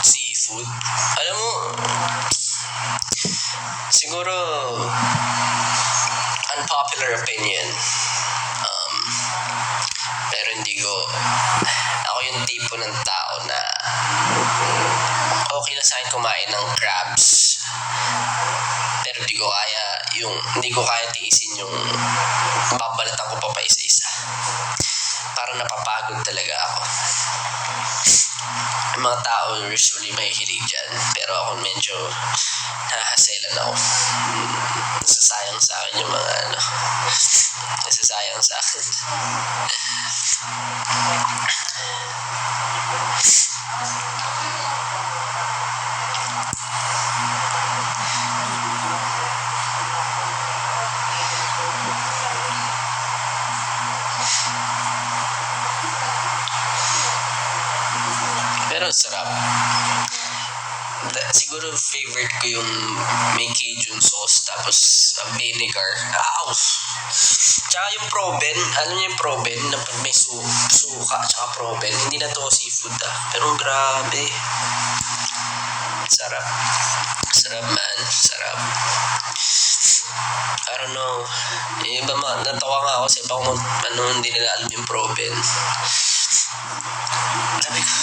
seafood. Alam mo, siguro unpopular opinion. Pero hindi ko, ako yung tipo ng tao na okay na sa akin kumain ng crabs. Pero hindi ko kaya tiisin yung babalatan ko pa isa-isa. Parang napapagod talaga ako. Yung mga tao usually may hilig dyan, pero ako medyo nahaselan ako. Nasasayang sa akin yung mga nasasayang sa akin. Pero sarap. Siguro favorite ko yung may Cajun sauce tapos vinegar. Ow! Tsaka yung proben, alam niyo yung proben na pag may suka tsaka proben, hindi na to seafood pero grabe. Sarap. Sarap man, sarap. I don't know. Yung iba natawa nga ako sa ibang hindi nila alam yung proben. Sabi ko,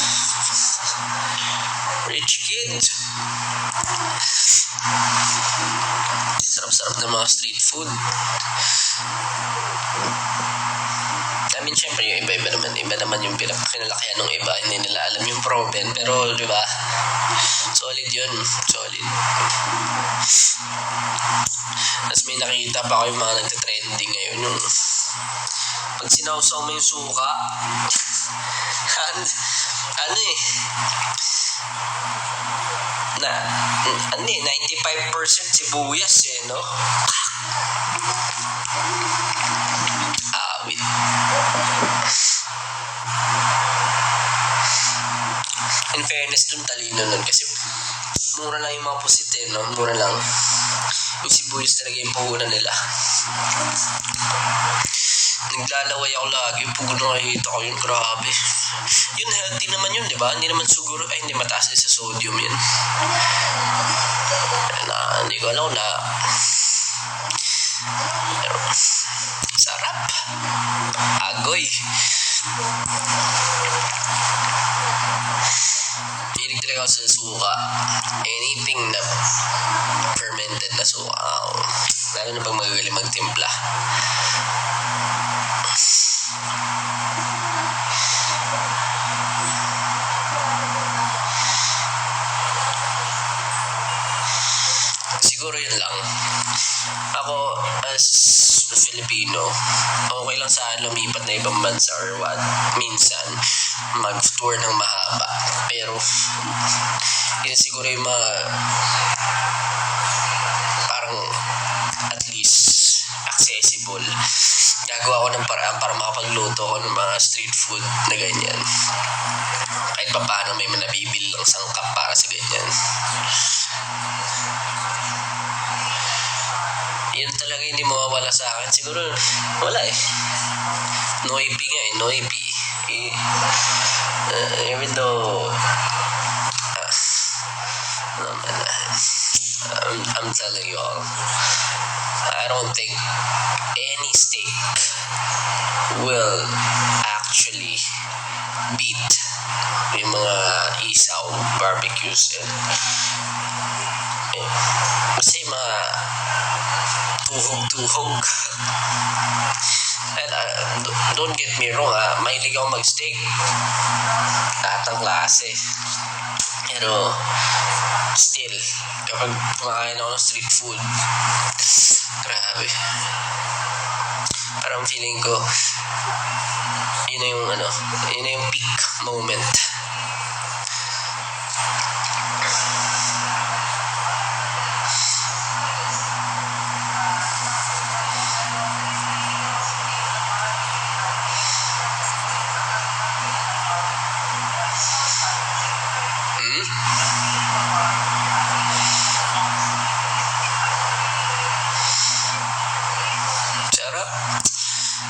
rich kid. Sarap-sarap ng mga street food. I mean, syempre yung iba naman yung kinalakihan ng iba, hindi nila alam yung proben, pero di ba? Solid yun, solid. Tapos may nakita pa ako yung mga nagte-trending ngayon, yung pag sinawsaw mo yung suka, na 95% sibuyas no? Awit. In fairness dun, talino nun kasi mura lang yung mga pusit no? Mura lang. Yung sibuyas talaga yung puhunan nila. Naglalaway ako lagi pag nakikita ko yun, grabe. Yun, healthy naman yun, di ba? Hindi naman siguro, hindi mataas din sa sodium yun. Hindi ko alam na pero sarap. Agoy. Hilig talaga ako sa suka. Anything na fermented na suka. Lalo na pag magaling magtimpla. Siguro yun lang. Ako, as a Filipino, okay lang sa akin lumipat na ibang bansa or what. Minsan, mag-tour ng mahaba. Pero, yun siguro yung mga parang at least accessible. Gagawa ko ng paraan para makapagluto ko ng mga street food na ganyan. Kahit pa paano may manabibili lang sangkap para sa ganyan. Yun talaga hindi mawawala sa akin. Siguro, wala Noipi nga Noipi. Even though, I'm telling you all, I don't think any steak will actually beat yung mga isaw barbecues kasi mga tuhog-tuhog. And don't get me wrong, mahilig ako mag-steak. Lahat ng klase. Pero still, kapag kumakain ako ng street food, grabe. Parang feeling ko, yun na yung peak moment.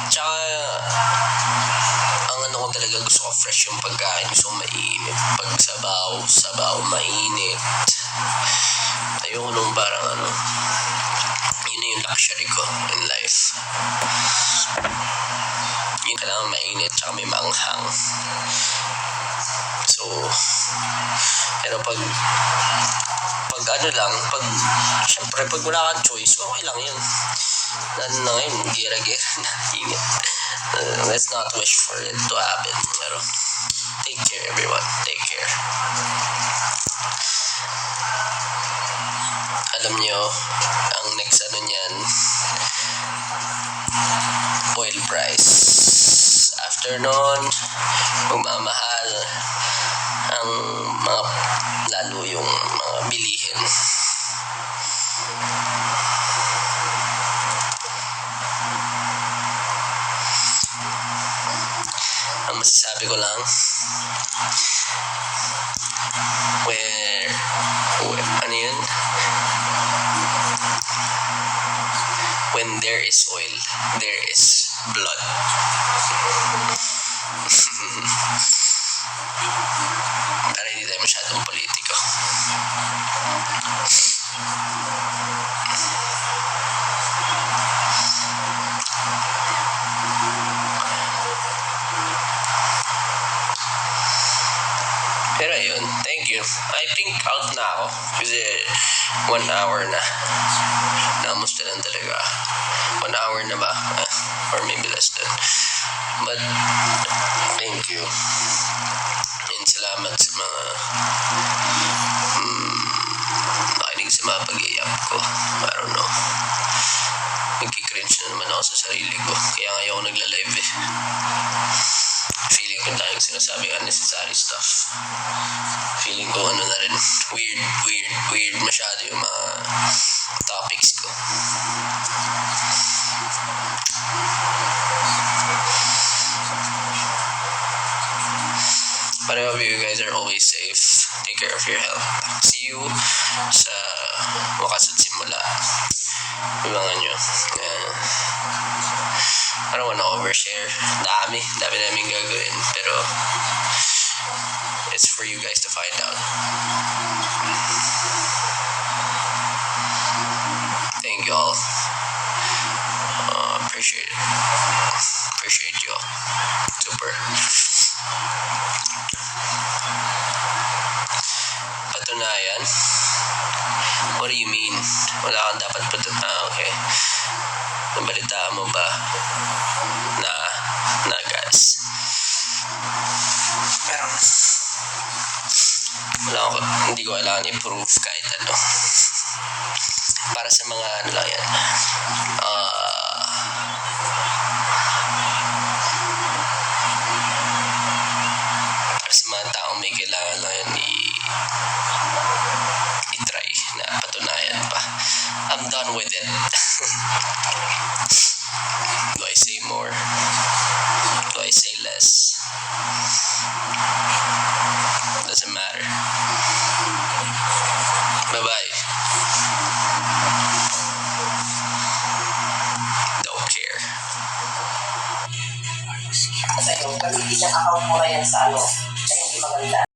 Tsaka, ang gusto ko fresh yung pagkain. Gusto kong mainit. Pag sabaw, mainit. Ayoko nung parang yun na yung luxury ko in life. Yun kailangan mainit tsaka may maanghang. So, pero pag syempre pag wala kang choice, okay lang yun. Lalo na ngayon, gira-gira na init. Let's not wish for it to happen. Pero, take care everyone. Take care. Alam nyo, ang next niyan, oil price. After nun, magmamahal ang lalo yung mga bilihin. Ang masasabi ko lang, when there is oil, there is blood. Para hindi tayo masyadong politiko. Pero ayun, thank you. I think out na ako kasi 1 hour na. Namusta lang talaga. 1 hour na ba? Or maybe less than. But thank you. And salamat sa mga nakinig sa mga pag-iyak ko. I don't know. Nagkikringe na naman ako sa sarili ko. Kaya nga ako nagla-live eh. Feeling ko tayong sinasabi unnecessary stuff. Feeling ko na rin, weird masyado yung mga topics ko. But I hope you guys are always safe. Take care of your health. See you sa wakas at simula. Ibangan nyo. I don't wanna overshare. Dami naming gagawin. Pero it's for you guys to find out. Thank you all. Appreciate it. Appreciate you all. Super. Patunayan? What do you mean? Wala kang dapat okay. Nabalitaan mo ba na guys? Pero hindi ko kailangan i-prove kahit ano. Para sa mga lang yan. Para sa mga taong may kailangan lang yan i-try na patunayan pa. I'm done with it. Do I say more? Do I say less? Doesn't matter. Bye-bye. Don't care. Kasi yung gamitin yung account mo na yan sa hindi maganda.